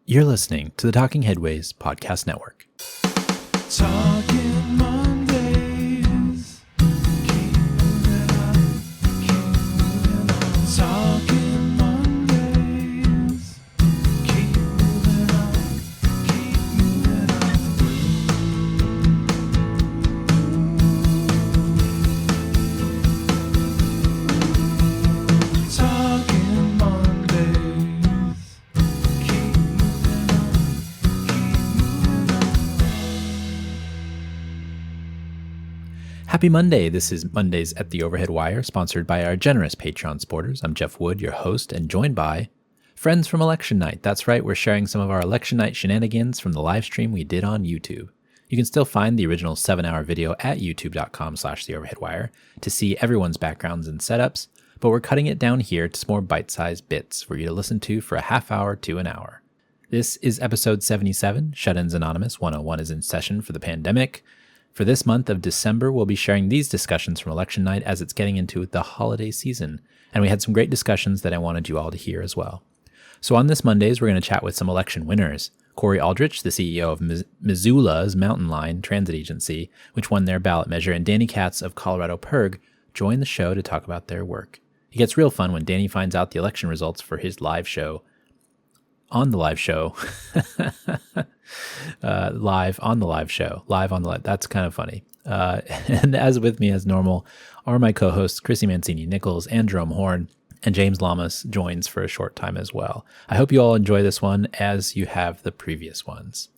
You're listening to the Talking Headways Podcast Network. Talking Mondays. Keep moving on. Keep moving on. Talking Mondays. Keep moving on. Keep moving on. Talking Mondays. Keep moving on. Keep moving on. Happy Monday. This is Mondays at the Overhead Wire, sponsored by our generous Patreon supporters. I'm Jeff Wood, your host, and joined by friends from election night. That's right, we're sharing some of our election night shenanigans from the live stream we did on YouTube. You can still find the original 7-hour video at youtube.com/theoverheadwire to see everyone's backgrounds and setups, but we're cutting it down here to some more bite-sized bits for you to listen to for a half hour to an hour. This is episode 77, Shut-ins Anonymous 101 is in session for the pandemic. For this month of December, we'll be sharing these discussions from election night as it's getting into the holiday season, and we had some great discussions that I wanted you all to hear as well. So on this Mondays, we're going to chat with some election winners. Corey Aldrich, the CEO of Missoula's Mountain Line Transit Agency, which won their ballot measure, and Danny Katz of Colorado PIRG joined the show to talk about their work. It gets real fun when Danny finds out the election results for his live show. On the live show. Live on the live show. That's kind of funny. And as with me as normal are my co-hosts Chrissy Mancini-Nichols and Jerome Horn, and James Lamas joins for a short time as well. I hope you all enjoy this one as you have the previous ones.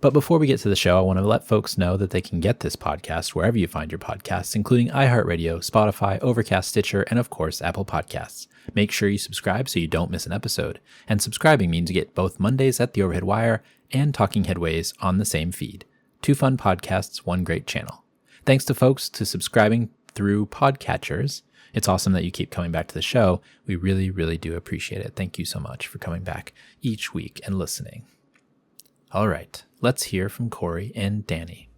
But before we get to the show, I want to let folks know that they can get this podcast wherever you find your podcasts, including iHeartRadio, Spotify, Overcast, Stitcher, and of course, Apple Podcasts. Make sure you subscribe so you don't miss an episode. And subscribing means you get both Mondays at the Overhead Wire and Talking Headways on the same feed. 2 fun podcasts, 1 great channel. Thanks to folks to subscribing through podcatchers. It's awesome that you keep coming back to the show. We really, really do appreciate it. Thank you so much for coming back each week and listening. All right, let's hear from Corey and Danny.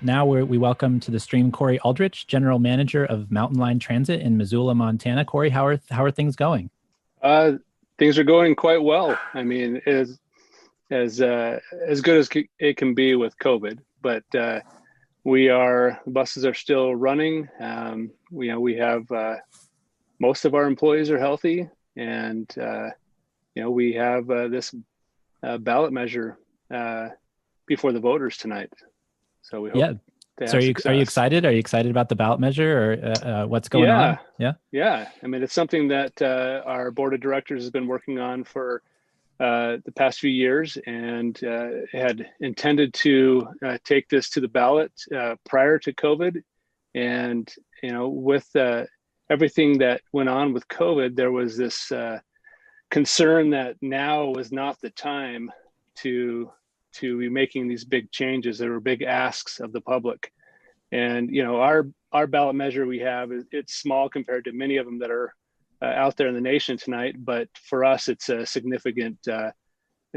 Now we welcome to the stream Corey Aldrich, General Manager of Mountain Line Transit in Missoula, Montana. Corey, how are things going? Things are going quite well. I mean, as good as it can be with COVID, but buses are still running. We have most of our employees are healthy, and we have this ballot measure before the voters tonight. So we hope. Yeah. So are you excited? Are you excited about the ballot measure, or what's going on? Yeah. I mean, it's something that our board of directors has been working on for the past few years, and had intended to take this to the ballot prior to COVID. And with everything that went on with COVID, there was this concern that now was not the time to be making these big changes. There were big asks of the public, and our ballot measure we have it's small compared to many of them that are out there in the nation tonight. But for us, it's a significant a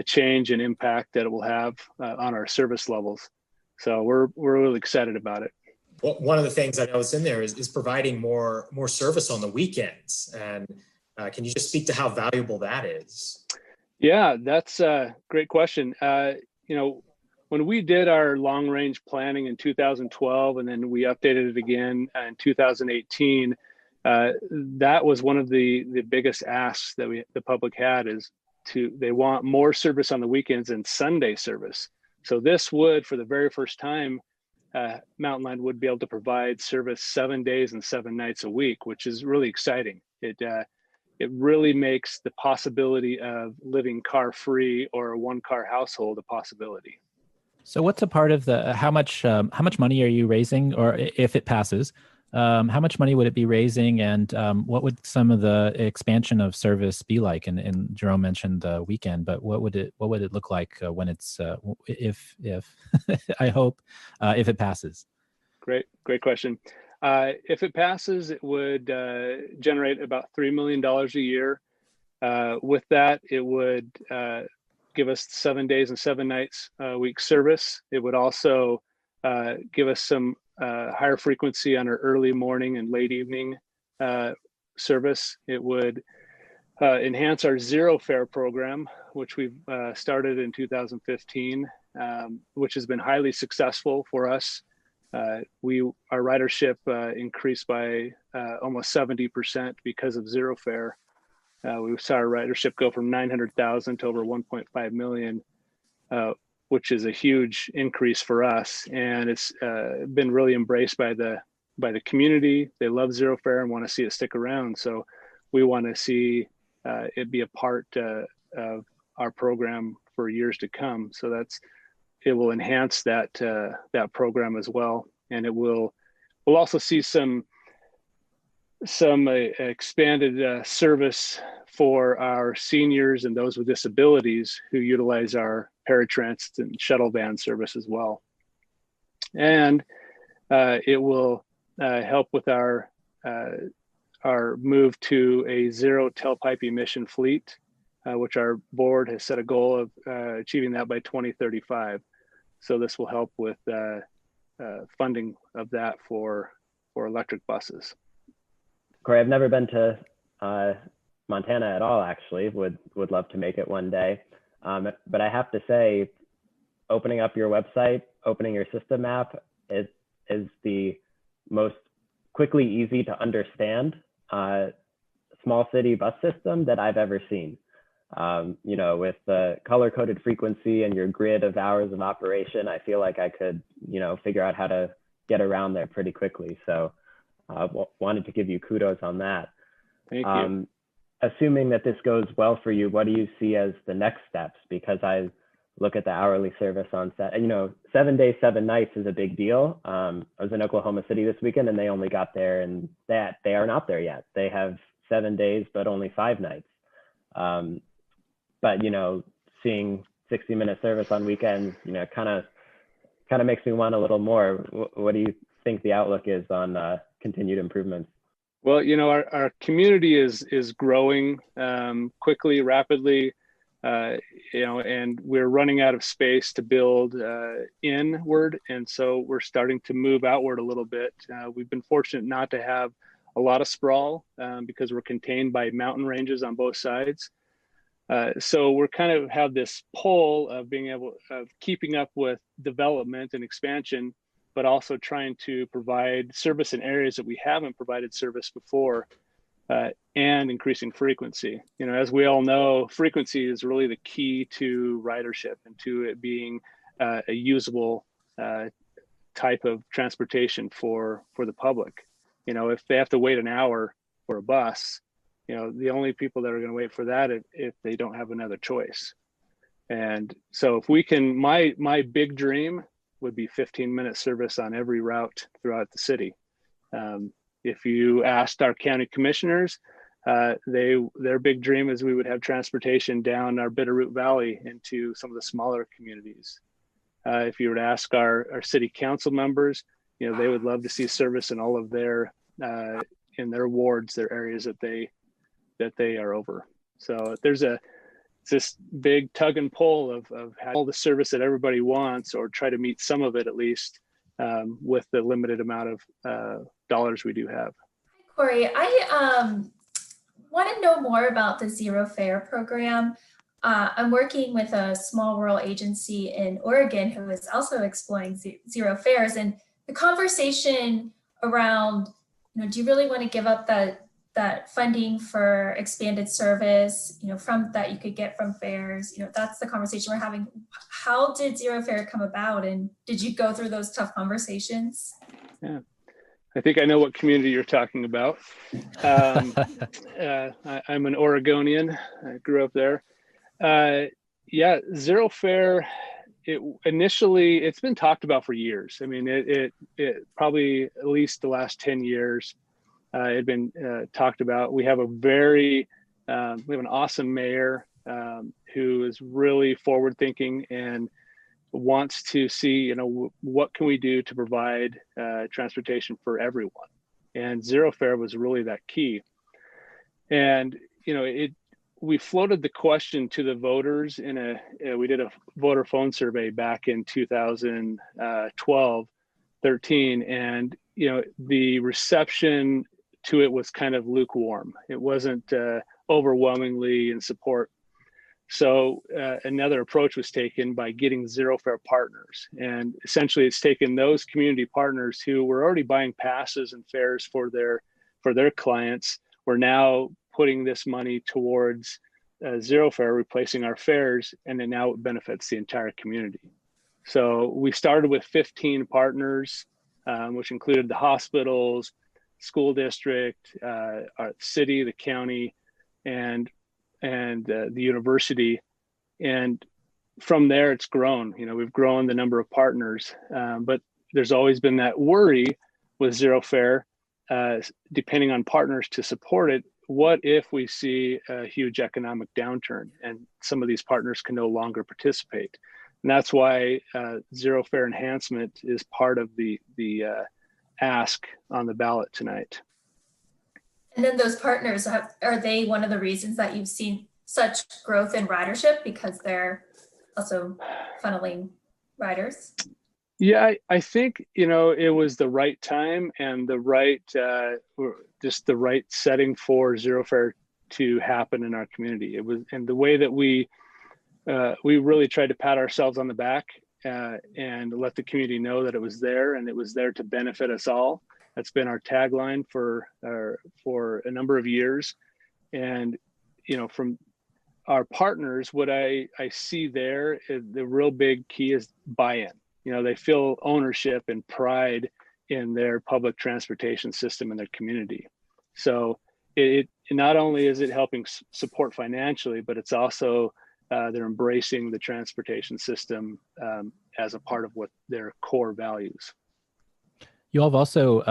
change and impact that it will have on our service levels. So we're really excited about it. Well, one of the things I know is in there is providing more service on the weekends. And can you just speak to how valuable that is? Yeah, that's a great question. When we did our long range planning in 2012, and then we updated it again in 2018, that was one of the biggest asks that the public had they want more service on the weekends and Sunday service. So this would, for the very first time, Mountain Line would be able to provide service 7 days and 7 nights a week, which is really exciting. It really makes the possibility of living car free or a 1-car household a possibility. So what's a part of how much money are you raising, or if it passes, how much money would it be raising, and what would some of the expansion of service be like? And Jerome mentioned the weekend, but what would it look like when it's if I hope if it passes? Great question. If it passes, it would generate about $3 million a year. With that, it would give us 7 days and 7 nights a week service. It would also give us some higher frequency on our early morning and late evening service. It would enhance our zero fare program, which we've started in 2015, which has been highly successful for us. Our ridership increased by almost 70% because of zero fare. We saw our ridership go from 900,000 to over 1.5 million, which is a huge increase for us, and it's been really embraced by the community. They love zero fare and want to see it stick around. So we want to see it be a part of our program for years to come. So it will enhance that program as well, and we'll also see some expanded service for our seniors and those with disabilities who utilize our paratransit and shuttle van service as well. And it will help with our move to a zero tailpipe emission fleet, which our board has set a goal of achieving that by 2035. So this will help with funding of that for electric buses. Corey, I've never been to Montana at all, actually. Would love to make it one day. But I have to say, opening up your website, opening your system app, it is the most quickly easy to understand small city bus system that I've ever seen. With the color-coded frequency and your grid of hours of operation, I feel like I could, figure out how to get around there pretty quickly. So wanted to give you kudos on that. Thank you. Assuming that this goes well for you, what do you see as the next steps? Because I look at the hourly service on set, 7 days, 7 nights is a big deal. I was in Oklahoma City this weekend and they only got there, and that they are not there yet. They have 7 days, but only 5 nights. But seeing 60-minute service on weekends, kind of makes me want a little more. What do you think the outlook is on continued improvements? Well, our community is growing quickly, rapidly, and we're running out of space to build inward, and so we're starting to move outward a little bit. We've been fortunate not to have a lot of sprawl because we're contained by mountain ranges on both sides. So we're kind of have this pull of keeping up with development and expansion, but also trying to provide service in areas that we haven't provided service before, and increasing frequency. As we all know, frequency is really the key to ridership and to it being a usable type of transportation for the public. If they have to wait an hour for a bus, the only people that are going to wait for that if they don't have another choice. And so if we can, my big dream would be 15-minute service on every route throughout the city. If you asked our county commissioners, their big dream is we would have transportation down our Bitterroot Valley into some of the smaller communities. If you were to ask our city council members, they would love to see service in all of in their wards, their areas that they are over. So there's this big tug and pull of all the service that everybody wants, or try to meet some of it at least, with the limited amount of dollars we do have. Hi, Corey. I want to know more about the Zero Fare program. I'm working with a small rural agency in Oregon who is also exploring zero fares, and the conversation around, do you really want to give up that funding for expanded service, from that you could get from fares, that's the conversation we're having. How did Zero Fare come about, and did you go through those tough conversations? Yeah, I think I know what community you're talking about. I'm an Oregonian. I grew up there. Zero Fare, it's been talked about for years. I mean, it probably at least the last 10 years, it had been talked about. We have we have an awesome mayor who is really forward thinking and wants to see, what can we do to provide transportation for everyone? And Zero Fare was really that key. And, we floated the question to the voters we did a voter phone survey back in 2012, 13. And, the reception to it was kind of lukewarm. It wasn't overwhelmingly in support. So another approach was taken by getting zero fare partners. And essentially it's taken those community partners who were already buying passes and fares for their clients. We're now putting this money towards zero fare, replacing our fares, and then now it benefits the entire community. So we started with 15 partners, which included the hospitals, school district, our city, the county, and the university. And from there, it's grown. We've grown the number of partners, but there's always been that worry with zero fare, depending on partners to support it. What if we see a huge economic downturn and some of these partners can no longer participate? And that's why zero fare enhancement is part of the ask on the ballot tonight. And then those partners, are they one of the reasons that you've seen such growth in ridership, because they're also funneling riders? Yeah, I think, it was the right time and the right, just the right setting for zero fare to happen in our community. It was, and the way that we really tried to pat ourselves on the back and let the community know that it was there and it was there to benefit us all. That's been our tagline for a number of years. And, from our partners, what I see there is the real big key is buy-in. They feel ownership and pride in their public transportation system in their community. So it not only is it helping support financially, but it's also they're embracing the transportation system as a part of what their core values. You all have also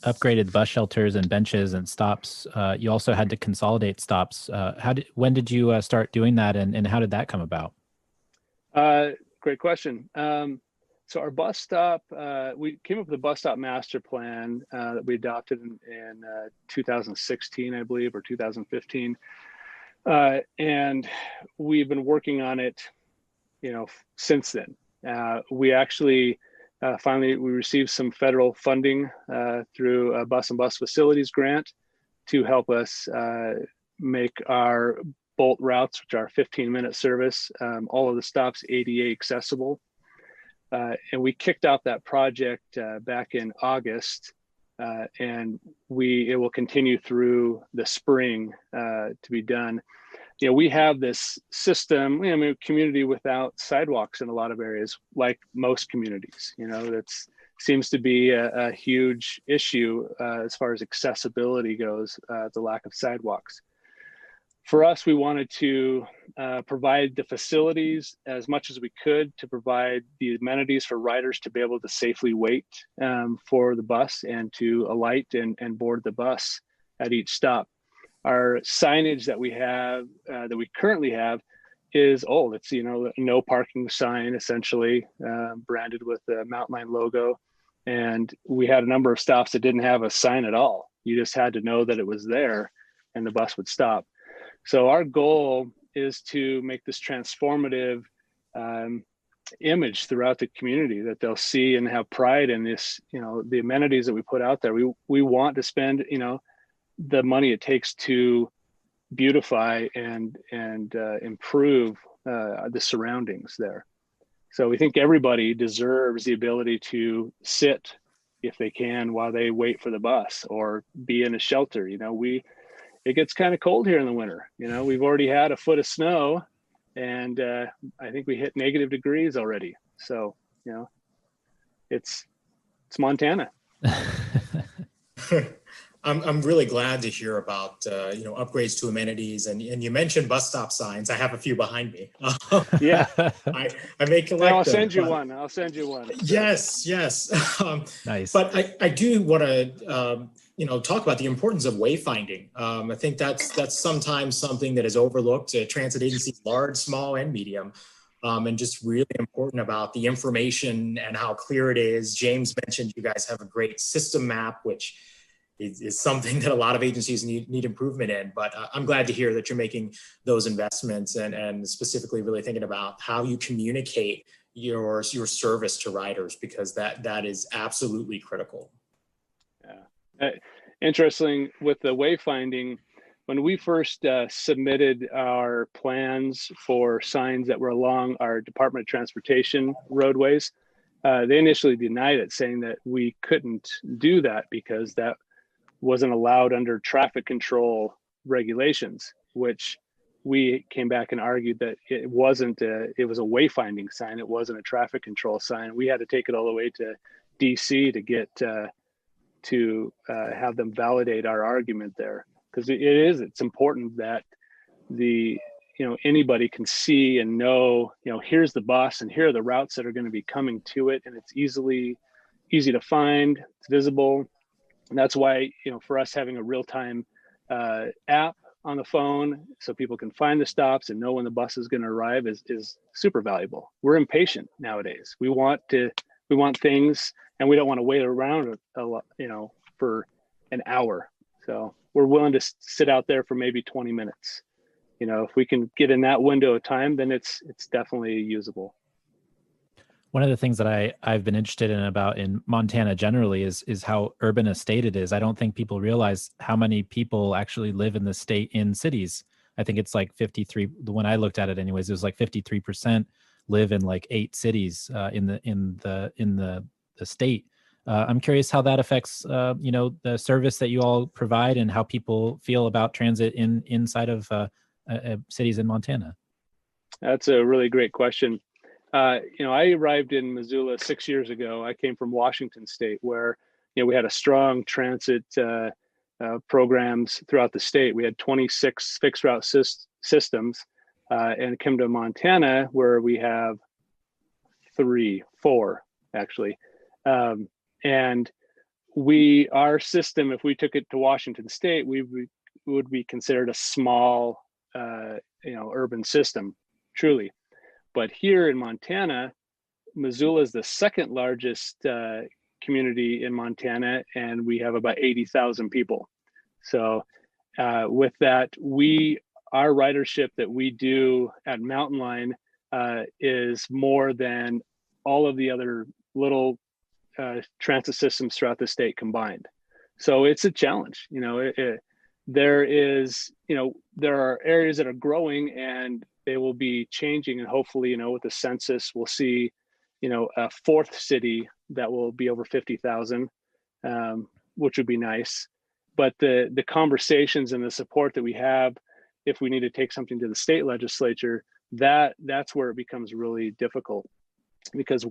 upgraded bus shelters and benches and stops. You also had to consolidate stops. When did you start doing that, and how did that come about? Great question. So our bus stop, we came up with a bus stop master plan that we adopted in 2016, I believe, or 2015. And we've been working on it, since then. We actually finally received some federal funding through a bus and bus facilities grant to help us make our Bolt routes, which are 15-minute service, all of the stops ADA accessible. And we kicked off that project back in August, and it will continue through the spring to be done. We have this system, community without sidewalks in a lot of areas, like most communities. That seems to be a huge issue as far as accessibility goes, the lack of sidewalks. For us, we wanted to provide the facilities as much as we could to provide the amenities for riders to be able to safely wait for the bus and to alight and board the bus at each stop. Our signage that we have, that we currently have, is old. It's, no parking sign, essentially, branded with the Mountain Line logo. And we had a number of stops that didn't have a sign at all. You just had to know that it was there and the bus would stop. So our goal is to make this transformative image throughout the community that they'll see and have pride in this, the amenities that we put out there. We want to spend, the money it takes to beautify and improve the surroundings there. So we think everybody deserves the ability to sit, if they can, while they wait for the bus, or be in a shelter. It gets kind of cold here in the winter. We've already had a foot of snow, and I think we hit negative degrees already. So, it's Montana. I'm really glad to hear about upgrades to amenities, and you mentioned bus stop signs. I have a few behind me. Yeah, I may collect. I'll send you one. I'll send you one. Yes. Nice. But I do want to talk about the importance of wayfinding. I think that's sometimes something that is overlooked at transit agencies, large, small, and medium. And just really important about the information and how clear it is. James mentioned you guys have a great system map, which is something that a lot of agencies need improvement in. But I'm glad to hear that you're making those investments and specifically really thinking about how you communicate your service to riders, because that is absolutely critical. Yeah. interesting with the wayfinding, when we first submitted our plans for signs that were along our Department of Transportation roadways, they initially denied it, saying that we couldn't do that because that wasn't allowed under traffic control regulations, which we came back and argued that it wasn't it was a wayfinding sign. It wasn't a traffic control sign. We had to take it all the way to DC to get to have them validate our argument there, because it's important that anybody can see and know, here's the bus and here are the routes that are going to be coming to it, and it's easy to find, it's visible. And that's why, for us having a real-time app on the phone so people can find the stops and know when the bus is going to arrive is super valuable. We're impatient nowadays. We want things, and we don't want to wait around for an hour. So we're willing to sit out there for maybe 20 minutes. If we can get in that window of time, then it's definitely usable. One of the things that I've been interested in Montana generally is how urban a state it is. I don't think people realize how many people actually live in the state in cities. I think it's like 53. When I looked at it anyways, it was like 53% live in like 8 cities in the state. I'm curious how that affects the service that you all provide and how people feel about transit inside of cities in Montana. That's a really great question. I arrived in Missoula 6 years ago. I came from Washington State, where we had a strong transit programs throughout the state. We had 26 fixed route systems, and came to Montana, where we have 4 actually. And our system, if we took it to Washington State, we would be considered a small, urban system, truly. But here in Montana, Missoula is the second largest community in Montana, and we have about 80,000 people. So with that, our ridership that we do at Mountain Line is more than all of the other little transit systems throughout the state combined. So it's a challenge. There are areas that are growing, and they will be changing, and hopefully, with the census, we'll see, a 4th city that will be over 50,000, which would be nice. But the conversations and the support that we have, if we need to take something to the state legislature, that's where it becomes really difficult, because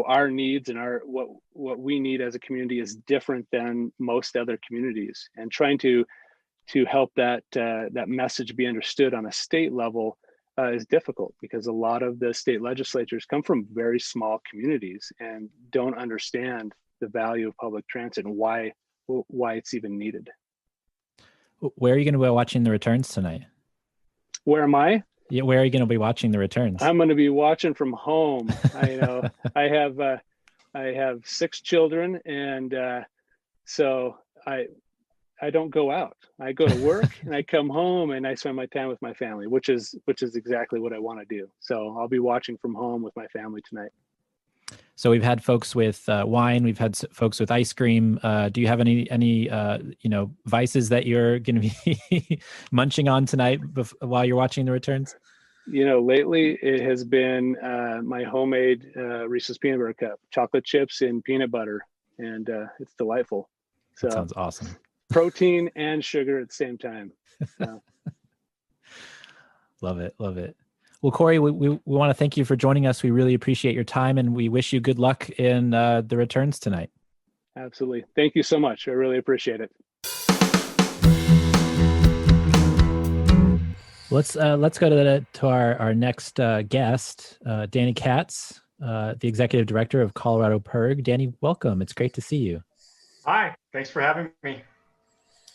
our needs and what we need as a community is different than most other communities, and trying to help that message be understood on a state level is difficult, because a lot of the state legislatures come from very small communities and don't understand the value of public transit and why it's even needed. Where are you going to be watching the returns tonight? Where am I? Yeah, where are you going to be watching the returns? I'm going to be watching from home. I have 6 children, and so I don't go out. I go to work and I come home and I spend my time with my family, which is exactly what I want to do. So I'll be watching from home with my family tonight. So we've had folks with wine, we've had folks with ice cream. Do you have any vices that you're going to be munching on tonight while you're watching the returns? Lately it has been my homemade Reese's peanut butter cup, chocolate chips and peanut butter, and it's delightful. So that sounds awesome. Protein and sugar at the same time. So. Love it. Well, Corey, we want to thank you for joining us. We really appreciate your time, and we wish you good luck in the returns tonight. Absolutely. Thank you so much. I really appreciate it. Let's go to our next guest, Danny Katz, the Executive Director of Colorado PIRG. Danny, welcome. It's great to see you. Hi. Thanks for having me.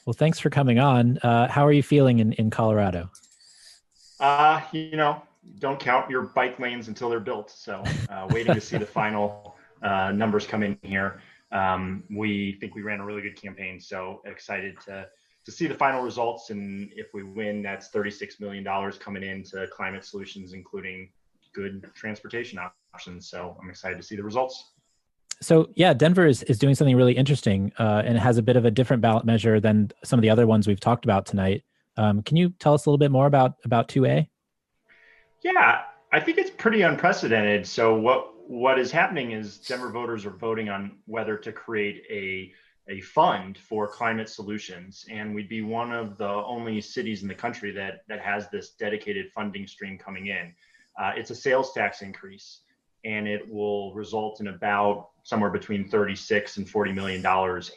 Well, thanks for coming on. How are you feeling in Colorado? Don't count your bike lanes until they're built. So waiting to see the final numbers come in here. We think we ran a really good campaign, so excited to see the final results. And if we win, that's $36 million coming into climate solutions, including good transportation options. So I'm excited to see the results. So yeah, Denver is doing something really interesting, and it has a bit of a different ballot measure than some of the other ones we've talked about tonight. Can you tell us a little bit more about 2A? Yeah, I think it's pretty unprecedented. So what is happening is Denver voters are voting on whether to create a fund for climate solutions, and we'd be one of the only cities in the country that has this dedicated funding stream coming in. It's a sales tax increase, and it will result in about somewhere between $36 and $40 million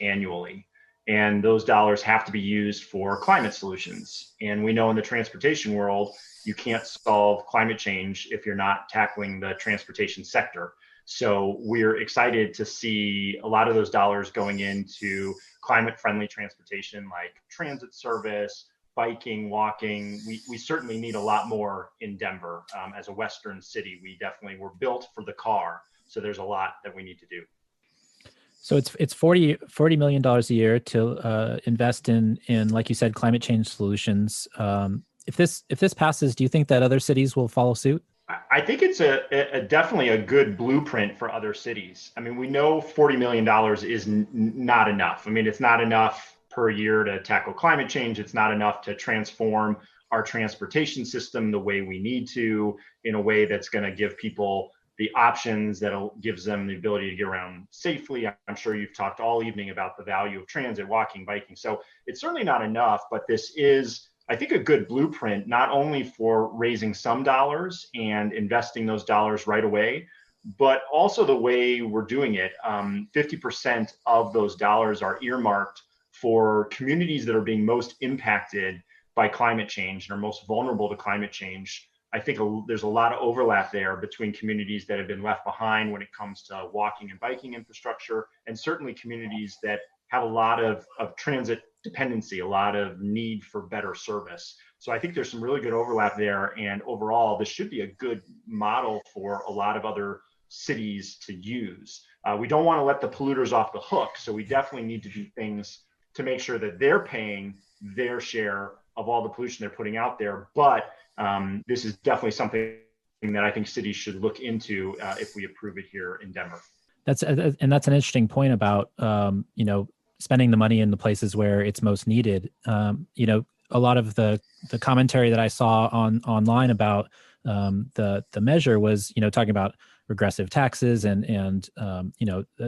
annually. And those dollars have to be used for climate solutions. And we know in the transportation world, you can't solve climate change if you're not tackling the transportation sector. So we're excited to see a lot of those dollars going into climate friendly transportation like transit service, biking, walking. We certainly need a lot more in Denver. As a Western city, we definitely were built for the car. So there's a lot that we need to do. So it's $40 million a year to invest in, like you said, climate change solutions. If this passes, do you think that other cities will follow suit? I think it's definitely a good blueprint for other cities. I mean, we know $40 million is not enough. I mean, it's not enough per year to tackle climate change. It's not enough to transform our transportation system the way we need to, in a way that's going to give people the options that gives them the ability to get around safely. I'm sure you've talked all evening about the value of transit, walking, biking. So it's certainly not enough, but this is, I think, a good blueprint, not only for raising some dollars and investing those dollars right away, but also the way we're doing it. 50% of those dollars are earmarked for communities that are being most impacted by climate change and are most vulnerable to climate change. I think there's a lot of overlap there between communities that have been left behind when it comes to walking and biking infrastructure, and certainly communities that have a lot of transit dependency, a lot of need for better service. So I think there's some really good overlap there. And overall, this should be a good model for a lot of other cities to use. We don't want to let the polluters off the hook. So we definitely need to do things to make sure that they're paying their share of all the pollution they're putting out there. But this is definitely something that I think cities should look into if we approve it here in Denver. That's an interesting point about spending the money in the places where it's most needed. A lot of the commentary that I saw online about the measure was talking about regressive taxes and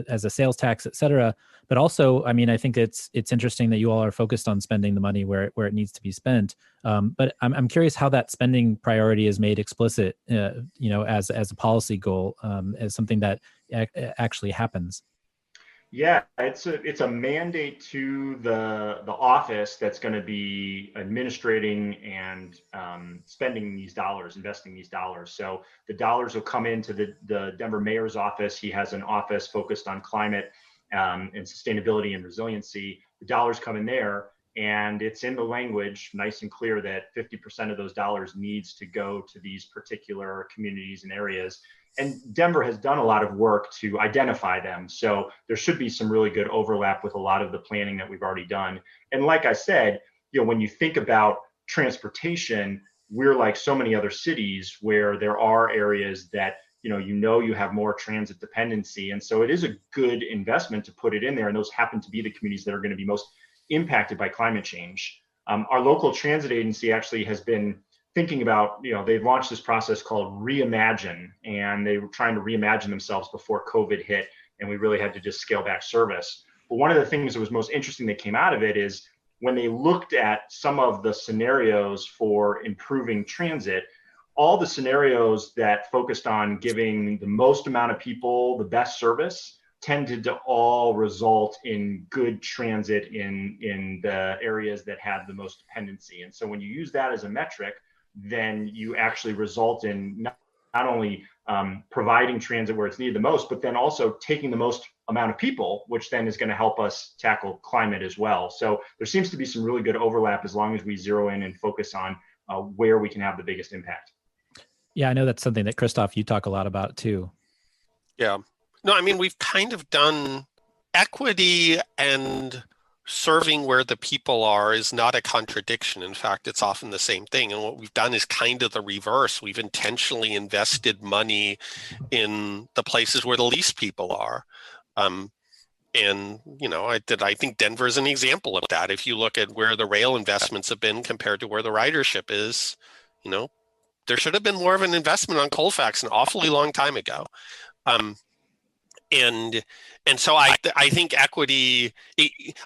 as a sales tax, et cetera. But also, I mean, I think it's interesting that you all are focused on spending the money where it needs to be spent. But I'm curious how that spending priority is made explicit, as a policy goal, as something that actually happens. Yeah, it's a mandate to the office that's going to be administrating and spending these dollars, investing these dollars. So the dollars will come into the Denver mayor's office. He has an office focused on climate and sustainability and resiliency. The dollars come in there, and it's in the language, nice and clear, that 50% of those dollars needs to go to these particular communities and areas. And Denver has done a lot of work to identify them. So there should be some really good overlap with a lot of the planning that we've already done. And like I said, when you think about transportation, we're like so many other cities where there are areas that, you have more transit dependency. And so it is a good investment to put it in there. And those happen to be the communities that are going to be most impacted by climate change. Our local transit agency actually has been thinking about, they've launched this process called Reimagine, and they were trying to reimagine themselves before COVID hit, and we really had to just scale back service. But one of the things that was most interesting that came out of it is when they looked at some of the scenarios for improving transit, all the scenarios that focused on giving the most amount of people the best service tended to all result in good transit in the areas that had the most dependency. And so when you use that as a metric, then you actually result in not only providing transit where it's needed the most, but then also taking the most amount of people, which then is going to help us tackle climate as well. So there seems to be some really good overlap as long as we zero in and focus on where we can have the biggest impact. Yeah, I know that's something that Christoph, you talk a lot about too. Yeah. No, I mean, we've kind of done equity and serving where the people are is not a contradiction. In fact, it's often the same thing. And what we've done is kind of the reverse. We've intentionally invested money in the places where the least people are. And, I think Denver is an example of that. If you look at where the rail investments have been compared to where the ridership is, there should have been more of an investment on Colfax an awfully long time ago. And so I think equity,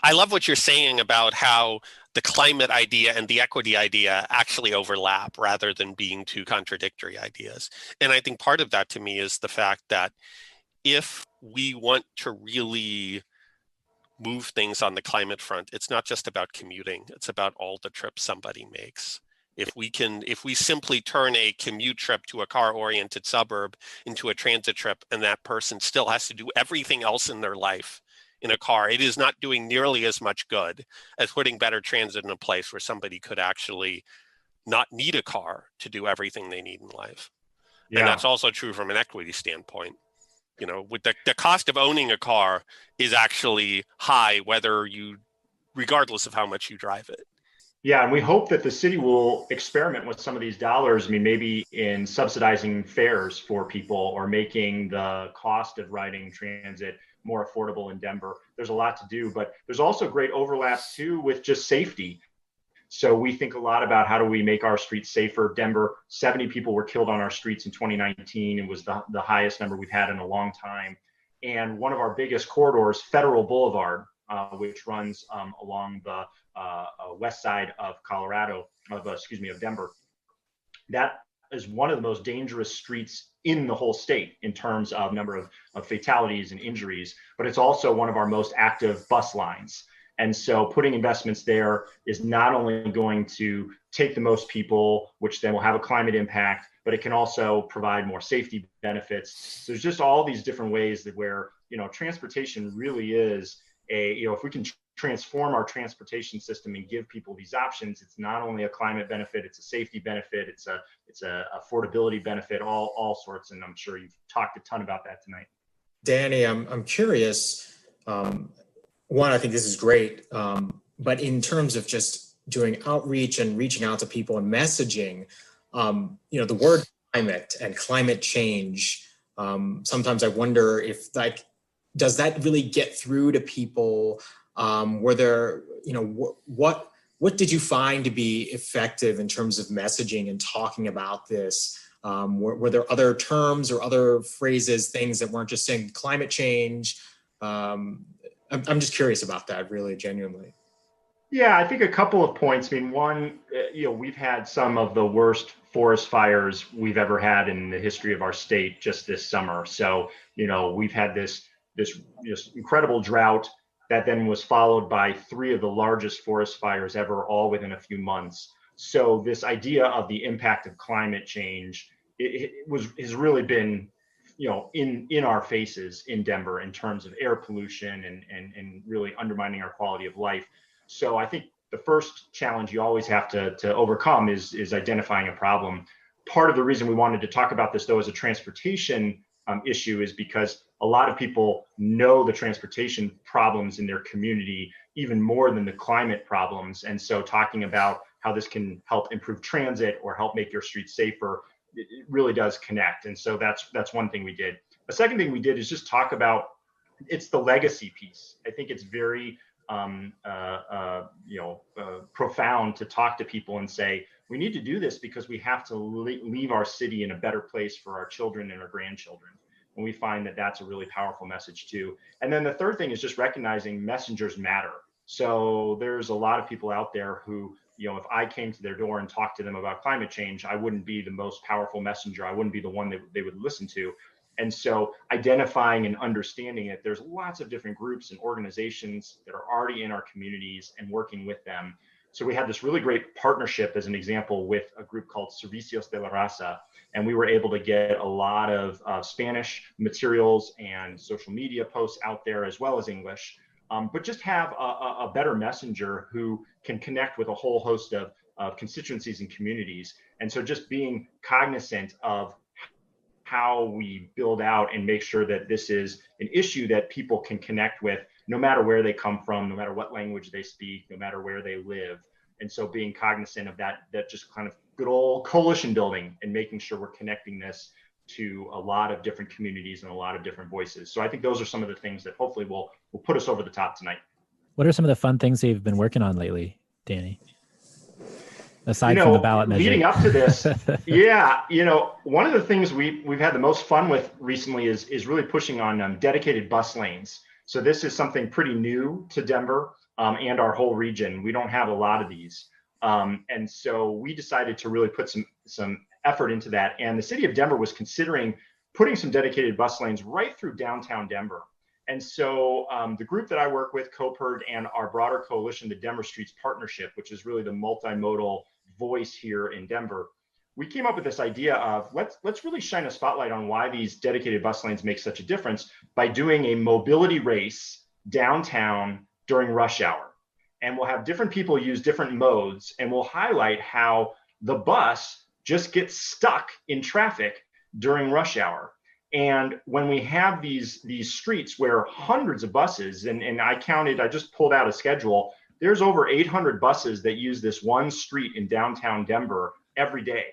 I love what you're saying about how the climate idea and the equity idea actually overlap rather than being two contradictory ideas. And I think part of that to me is the fact that if we want to really move things on the climate front, it's not just about commuting, it's about all the trips somebody makes. If we simply turn a commute trip to a car-oriented suburb into a transit trip, and that person still has to do everything else in their life in a car, it is not doing nearly as much good as putting better transit in a place where somebody could actually not need a car to do everything they need in life. Yeah. And that's also true from an equity standpoint. With the cost of owning a car is actually high, regardless of how much you drive it. Yeah, and we hope that the city will experiment with some of these dollars. I mean, maybe in subsidizing fares for people or making the cost of riding transit more affordable in Denver. There's a lot to do, but there's also great overlap too with just safety. So we think a lot about how do we make our streets safer. Denver, 70 people were killed on our streets in 2019. It was the highest number we've had in a long time. And one of our biggest corridors, Federal Boulevard, which runs along the west side of Denver. That is one of the most dangerous streets in the whole state in terms of number of fatalities and injuries, but it's also one of our most active bus lines. And so putting investments there is not only going to take the most people, which then will have a climate impact, but it can also provide more safety benefits. So there's just all these different ways that where, transportation really is if we can transform our transportation system and give people these options, it's not only a climate benefit, it's a safety benefit, it's a affordability benefit, all sorts. And I'm sure you've talked a ton about that tonight. Danny, I'm curious. One, I think this is great, but in terms of just doing outreach and reaching out to people and messaging, the word climate and climate change, sometimes I wonder if does that really get through to people? Were there, what did you find to be effective in terms of messaging and talking about this? Were there other terms or other phrases, things that weren't just saying climate change? I'm just curious about that, really, genuinely. Yeah, I think a couple of points. I mean, one, we've had some of the worst forest fires we've ever had in the history of our state just this summer. So, we've had this incredible drought that then was followed by 3 of the largest forest fires ever, all within a few months. So this idea of the impact of climate change has really been in our faces in Denver in terms of air pollution and really undermining our quality of life. So I think the first challenge you always have to overcome is identifying a problem. Part of the reason we wanted to talk about this, though, as a transportation issue is because a lot of people know the transportation problems in their community even more than the climate problems. And so talking about how this can help improve transit or help make your streets safer, it really does connect. And so that's one thing we did. A second thing we did is just talk about, it's the legacy piece. I think it's very profound to talk to people and say, we need to do this because we have to leave our city in a better place for our children and our grandchildren. And we find that that's a really powerful message too. And then the third thing is just recognizing messengers matter. So there's a lot of people out there who, if I came to their door and talked to them about climate change, I wouldn't be the most powerful messenger. I wouldn't be the one that they would listen to. And so identifying and understanding it, there's lots of different groups and organizations that are already in our communities and working with them. So we had this really great partnership, as an example, with a group called Servicios de la Raza. And we were able to get a lot of Spanish materials and social media posts out there, as well as English, but just have a better messenger who can connect with a whole host of constituencies and communities. And so just being cognizant of how we build out and make sure that this is an issue that people can connect with, no matter where they come from, no matter what language they speak, no matter where they live. And so being cognizant of that just kind of good old coalition building and making sure we're connecting this to a lot of different communities and a lot of different voices. So I think those are some of the things that hopefully will put us over the top tonight. What are some of the fun things you've been working on lately, Danny? Aside from the ballot measure. Leading up to this, yeah, one of the things we've had the most fun with recently is really pushing on dedicated bus lanes. So this is something pretty new to Denver and our whole region. We don't have a lot of these. And so we decided to really put some effort into that. And the city of Denver was considering putting some dedicated bus lanes right through downtown Denver. And so the group that I work with, CoPIRG, and our broader coalition, the Denver Streets Partnership, which is really the multimodal voice here in Denver, we came up with this idea of let's really shine a spotlight on why these dedicated bus lanes make such a difference by doing a mobility race downtown during rush hour. And we'll have different people use different modes, and we'll highlight how the bus just gets stuck in traffic during rush hour. And when we have these streets where hundreds of buses, and I just pulled out a schedule, there's over 800 buses that use this one street in downtown Denver every day.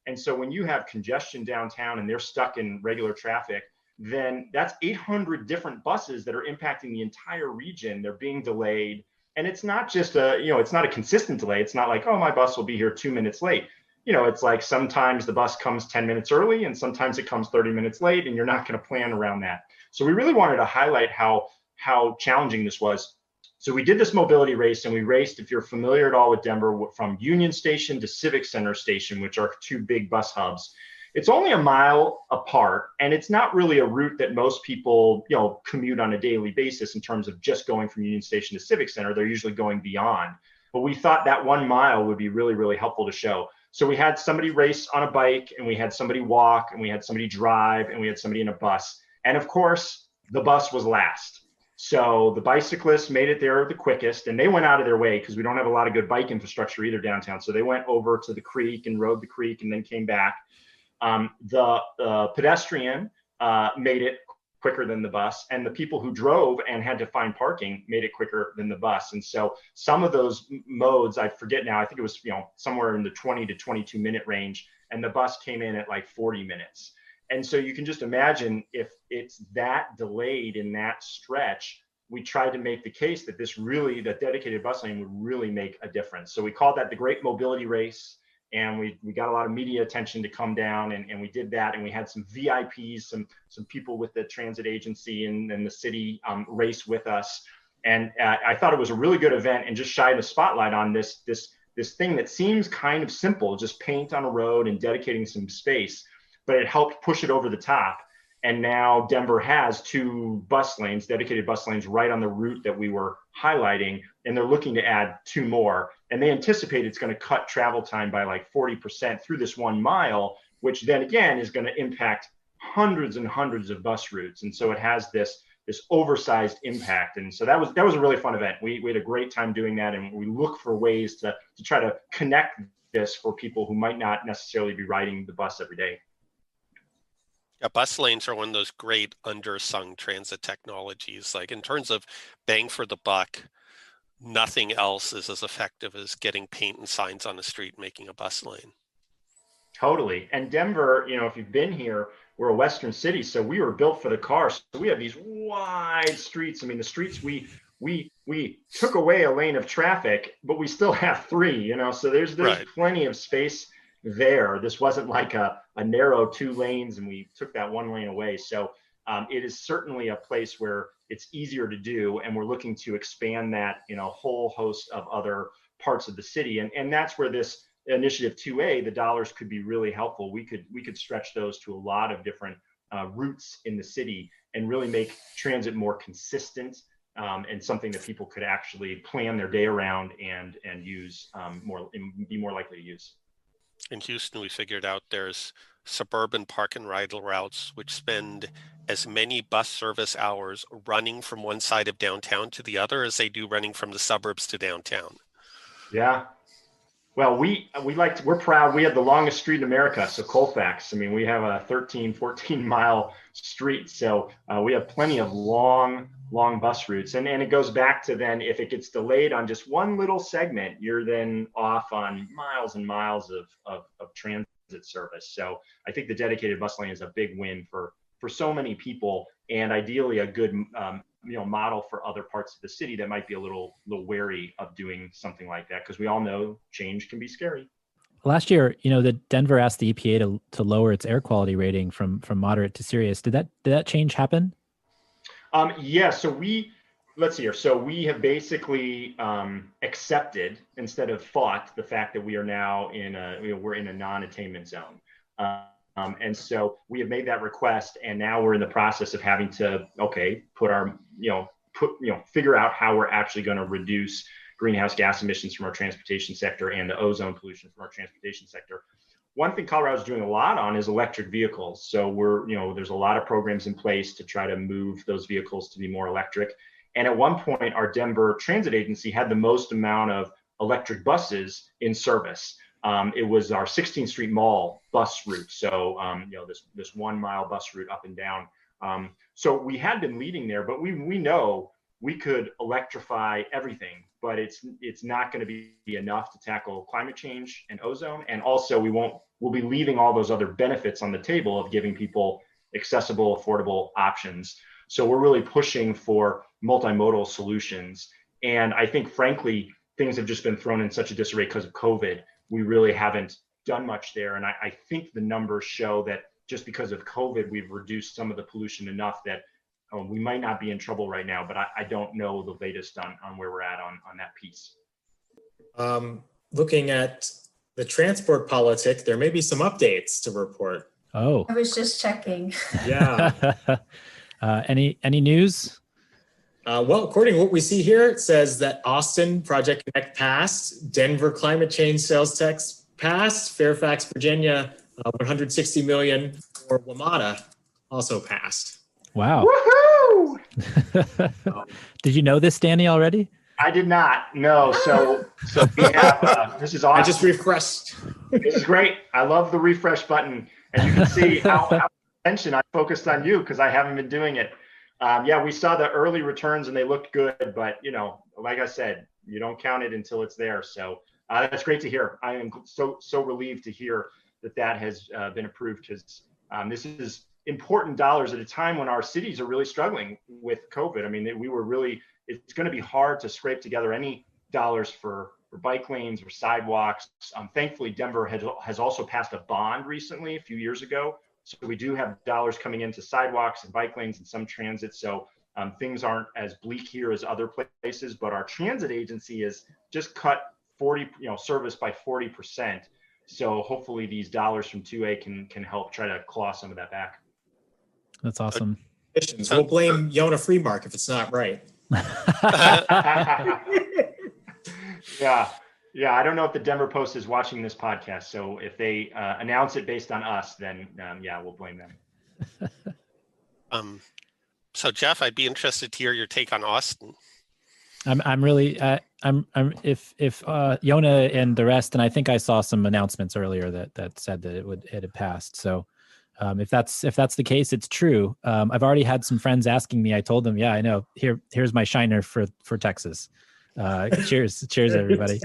And so when you have congestion downtown and they're stuck in regular traffic, then that's 800 different buses that are impacting the entire region. They're being delayed. And it's not just it's not a consistent delay. It's not like, oh, my bus will be here 2 minutes late. It's like sometimes the bus comes 10 minutes early and sometimes it comes 30 minutes late, and you're not going to plan around that. So we really wanted to highlight how challenging this was. So we did this mobility race, and we raced, if you're familiar at all with Denver, from Union Station to Civic Center Station, which are two big bus hubs. It's only a mile apart, and it's not really a route that most people, commute on a daily basis in terms of just going from Union Station to Civic Center. They're usually going beyond. But we thought that 1 mile would be really, really helpful to show. So we had somebody race on a bike, and we had somebody walk, and we had somebody drive, and we had somebody in a bus. And of course, the bus was last. So the bicyclists made it there the quickest, and they went out of their way because we don't have a lot of good bike infrastructure either downtown. So they went over to the creek and rode the creek and then came back. The pedestrian made it quicker than the bus, and the people who drove and had to find parking made it quicker than the bus. And so some of those modes, I forget now, I think it was somewhere in the 20 to 22 minute range, and the bus came in at like 40 minutes. And so you can just imagine if it's that delayed in that stretch, we tried to make the case that that dedicated bus lane would really make a difference. So we called that the Great Mobility Race. And we got a lot of media attention to come down, and we did that. And we had some VIPs, some people with the transit agency and the city race with us. And I thought it was a really good event, and just shined a spotlight on this thing that seems kind of simple, just paint on a road and dedicating some space, but it helped push it over the top. And now Denver has 2 dedicated bus lanes right on the route that we were highlighting, and they're looking to add 2 more. And they anticipate it's going to cut travel time by like 40% through this 1 mile, which then again is going to impact hundreds and hundreds of bus routes. And so it has this oversized impact. And so that was a really fun event. We had a great time doing that, and we look for ways to try to connect this for people who might not necessarily be riding the bus every day. Yeah, bus lanes are one of those great undersung transit technologies. Like in terms of bang for the buck, nothing else is as effective as getting paint and signs on the street and making a bus lane. Totally. And Denver, if you've been here, we're a Western city, so we were built for the car. So we have these wide streets. I mean, the streets, we took away a lane of traffic, but we still have 3, so there's right. Plenty of space there. This wasn't like a narrow 2 lanes and we took that 1 lane away. So it is certainly a place where it's easier to do, and we're looking to expand that in a whole host of other parts of the city. And that's where this initiative 2A, the dollars could be really helpful. We could stretch those to a lot of different routes in the city and really make transit more consistent and something that people could actually plan their day around and use be more likely to use. In Houston, we figured out there's suburban park and ride routes which spend as many bus service hours running from one side of downtown to the other as they do running from the suburbs to downtown. Yeah. Well, we're proud. We have the longest street in America. So Colfax, we have a 14 mile street. So we have plenty of long bus routes. And it goes back to then, if it gets delayed on just one little segment, you're then off on miles and miles of transit. service. So I think the dedicated bus lane is a big win for so many people, and ideally a good model for other parts of the city that might be a little wary of doing something like that, because we all know change can be scary. Last year, the Denver asked the EPA to lower its air quality rating from moderate to serious. Did that change happen? Yeah. So let's see here. So we have basically accepted instead of fought the fact that we are now we're in a non-attainment zone. And so we have made that request, and now we're in the process of having to figure out how we're actually going to reduce greenhouse gas emissions from our transportation sector and the ozone pollution from our transportation sector. One thing Colorado is doing a lot on is electric vehicles. So there's a lot of programs in place to try to move those vehicles to be more electric. And at one point, our Denver Transit Agency had the most amount of electric buses in service. It was our 16th Street Mall bus route. So, this 1 mile bus route up and down. So we had been leading there, but we know we could electrify everything, but it's not going to be enough to tackle climate change and ozone. And also we'll be leaving all those other benefits on the table of giving people accessible, affordable options. So we're really pushing for multimodal solutions. And I think, frankly, things have just been thrown in such a disarray because of COVID. We really haven't done much there. And I think the numbers show that just because of COVID, we've reduced some of the pollution enough that we might not be in trouble right now, but I don't know the latest on where we're at on that piece. Looking at the transport politic, there may be some updates to report. Oh, I was just checking. Yeah. Any news? Well, according to what we see here, it says that Austin Project Connect passed, Denver climate change sales tax passed, Fairfax, Virginia, 160 million for WMATA also passed. Wow. Woohoo! Did you know this, Danny, already? I did not. No. So we have, this is awesome. I just refreshed. This is great. I love the refresh button. And you can see how attention I focused on you because I haven't been doing it. Yeah, we saw the early returns and they looked good, but like I said, you don't count it until it's there. So that's great to hear. I am so relieved to hear that has been approved, because this is important dollars at a time when our cities are really struggling with COVID. I mean, it's going to be hard to scrape together any dollars for bike lanes or sidewalks. Thankfully, Denver has also passed a bond recently, a few years ago. So we do have dollars coming into sidewalks and bike lanes and some transit. So things aren't as bleak here as other places, but our transit agency has just cut service by 40%. So hopefully these dollars from 2A can help try to claw some of that back. That's awesome. We'll blame Yona Freemark if it's not right. Yeah. I don't know if the Denver Post is watching this podcast. So if they announce it based on us, then we'll blame them. So Jeff, I'd be interested to hear your take on Austin. I'm really if Yona and the rest, and I think I saw some announcements earlier that said that it had passed. So if that's the case, it's true. I've already had some friends asking me. I told them, yeah, I know. Here's my shiner for Texas. Cheers, everybody.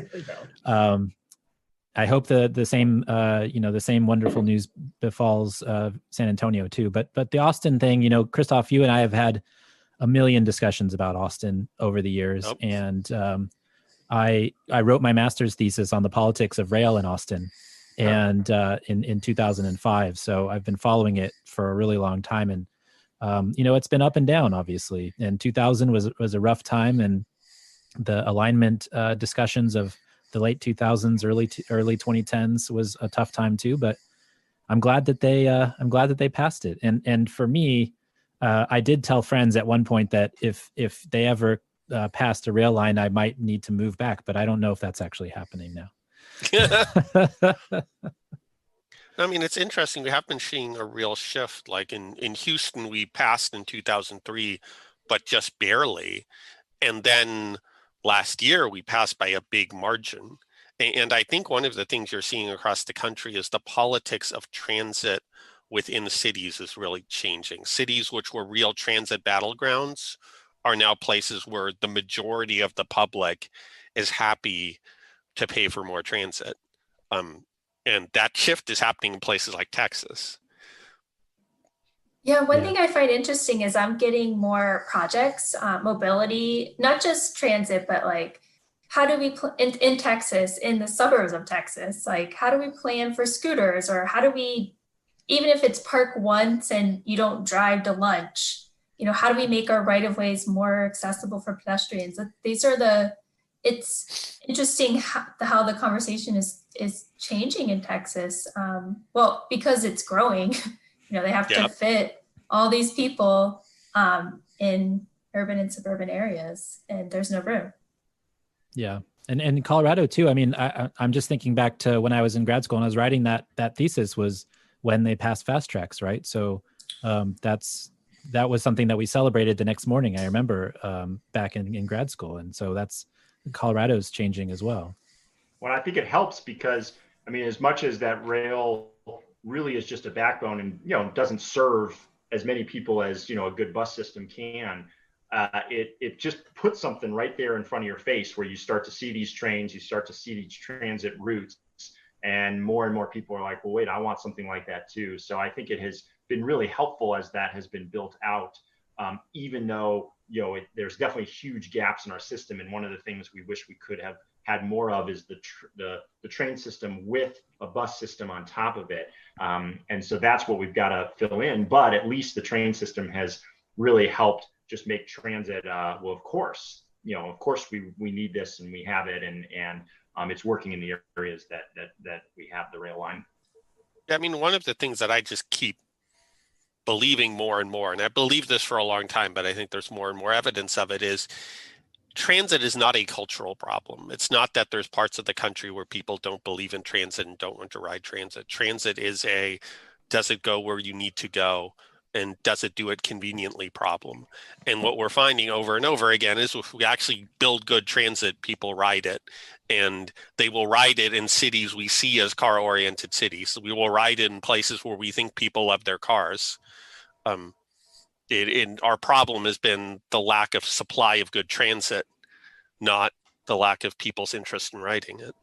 I hope the same wonderful news befalls San Antonio too. But the Austin thing, Christoph, you and I have had a million discussions about Austin over the years, and I wrote my master's thesis on the politics of rail in Austin, and in 2005. So I've been following it for a really long time, and it's been up and down, obviously. And 2000 was a rough time, and the alignment discussions of the late 2000s, early 2010s was a tough time too. But I'm glad that they passed it. And for me, I did tell friends at one point that if they ever passed a rail line, I might need to move back. But I don't know if that's actually happening now. I mean, it's interesting. We have been seeing a real shift. Like in Houston, we passed in 2003, but just barely. And then last year, we passed by a big margin. And I think one of the things you're seeing across the country is the politics of transit within cities is really changing. Cities which were real transit battlegrounds are now places where the majority of the public is happy to pay for more transit. And that shift is happening in places like Texas. Yeah, one thing I find interesting is I'm getting more projects, mobility, not just transit, but like, how do we, in Texas, in the suburbs of Texas, like, how do we plan for scooters, or how do we, even if it's park once and you don't drive to lunch, how do we make our right-of-ways more accessible for pedestrians? It's interesting how the conversation is changing in Texas. Well, because it's growing, they have to fit all these people in urban and suburban areas, and there's no room. Yeah. And in Colorado too, I mean, I'm just thinking back to when I was in grad school and I was writing that thesis was when they passed fast tracks, right? So that was something that we celebrated the next morning, I remember, back in grad school. And so Colorado's changing as well. Well, I think it helps because, I mean, as much as that rail really is just a backbone and, doesn't serve as many people as, a good bus system can, it just puts something right there in front of your face where you start to see these trains, you start to see these transit routes, and more people are like, well, wait, I want something like that too. So I think it has been really helpful as that has been built out, even though, there's definitely huge gaps in our system. And one of the things we wish we could have had more of is the train system with a bus system on top of it. And so that's what we've got to fill in. But at least the train system has really helped just make transit, well, of course we need this and we have it, and it's working in the areas that we have the rail line. I mean, one of the things that I just keep believing more and more, and I believe this for a long time, but I think there's more and more evidence of it, is transit is not a cultural problem. It's not that there's parts of the country where people don't believe in transit and don't want to ride transit. Transit is does it go where you need to go, and does it do it conveniently problem. And what we're finding over and over again is if we actually build good transit, people ride it, and they will ride it in cities we see as car-oriented cities. We will ride it in places where we think people love their cars. Our problem has been the lack of supply of good transit, not the lack of people's interest in riding it.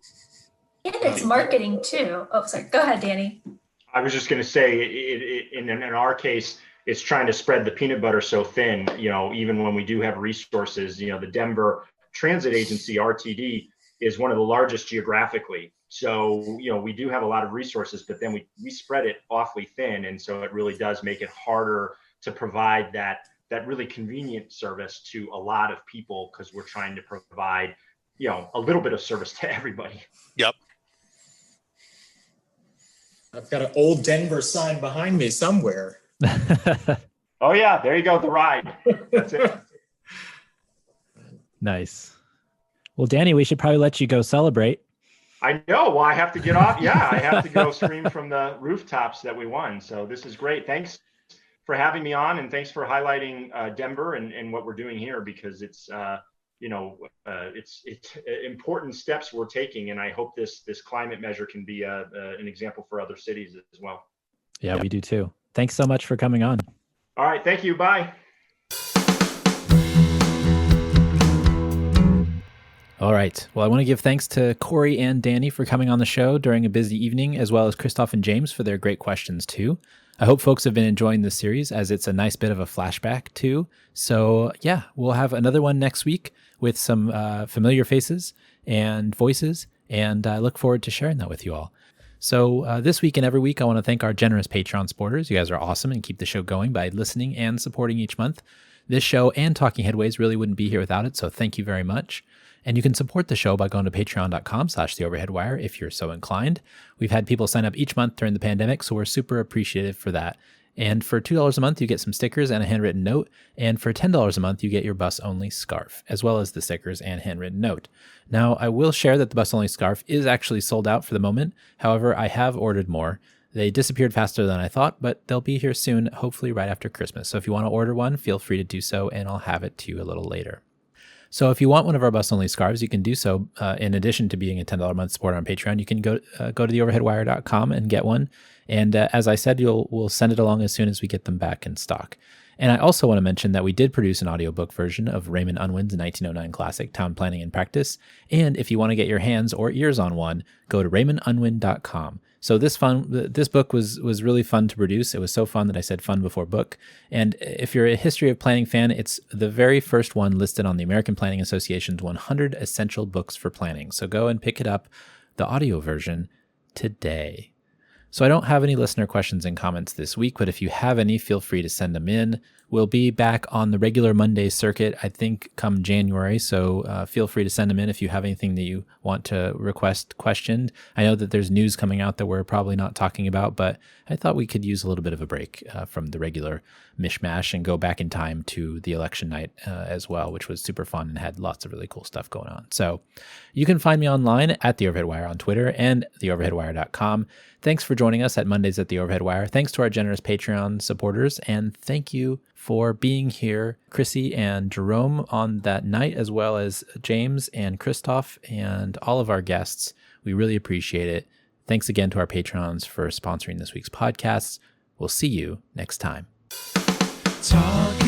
And it's marketing too. Oh, sorry. Go ahead, Danny. I was just going to say, in our case, it's trying to spread the peanut butter so thin, even when we do have resources, the Denver Transit Agency, RTD, is one of the largest geographically. So, we do have a lot of resources, but then we spread it awfully thin. And so it really does make it harder to provide that really convenient service to a lot of people, because we're trying to provide, a little bit of service to everybody. Yep. I've got an old Denver sign behind me somewhere. Oh yeah, there you go, the ride. That's it. Nice. Well, Danny, we should probably let you go celebrate. I know. Well, I have to get off. Yeah, I have to go scream from the rooftops that we won. So this is great. Thanks for having me on, and thanks for highlighting Denver and what we're doing here, because it's it's important steps we're taking, and I hope this climate measure can be an example for other cities as well. Yeah, we do too. Thanks so much for coming on. All right, thank you. Bye. All right. Well, I want to give thanks to Corey and Danny for coming on the show during a busy evening, as well as Christoph and James for their great questions too. I hope folks have been enjoying this series, as it's a nice bit of a flashback too. So yeah, we'll have another one next week with some familiar faces and voices, and I look forward to sharing that with you all. So this week and every week, I want to thank our generous Patreon supporters. You guys are awesome and keep the show going by listening and supporting each month. This show and Talking Headways really wouldn't be here without it, so thank you very much. And you can support the show by going to patreon.com/theoverheadwire if you're so inclined. We've had people sign up each month during the pandemic, so we're super appreciative for that. And for $2 a month, you get some stickers and a handwritten note. And for $10 a month, you get your bus-only scarf, as well as the stickers and handwritten note. Now, I will share that the bus-only scarf is actually sold out for the moment. However, I have ordered more. They disappeared faster than I thought, but they'll be here soon, hopefully right after Christmas. So if you want to order one, feel free to do so, and I'll have it to you a little later. So if you want one of our bus-only scarves, you can do so. In addition to being a $10 a month supporter on Patreon, you can go to theoverheadwire.com and get one. And as I said, we'll send it along as soon as we get them back in stock. And I also want to mention that we did produce an audiobook version of Raymond Unwin's 1909 classic, Town Planning in Practice. And if you want to get your hands or ears on one, go to raymondunwin.com. So this book was really fun to produce. It was so fun that I said fun before book. And if you're a history of planning fan, it's the very first one listed on the American Planning Association's 100 Essential Books for Planning. So go and pick it up, the audio version, today. So I don't have any listener questions and comments this week, but if you have any, feel free to send them in. We'll be back on the regular Monday circuit, I think, come January. So feel free to send them in if you have anything that you want to request questioned. I know that there's news coming out that we're probably not talking about, but I thought we could use a little bit of a break from the regular mishmash and go back in time to the election night as well, which was super fun and had lots of really cool stuff going on. So you can find me online at The Overhead Wire on Twitter and theoverheadwire.com. Thanks for joining us at Mondays at The Overhead Wire. Thanks to our generous Patreon supporters, and thank you for being here, Chrissy and Jerome, on that night, as well as James and Christoph and all of our guests. We really appreciate it. Thanks again to our patrons for sponsoring this week's podcasts. We'll see you next time. Talk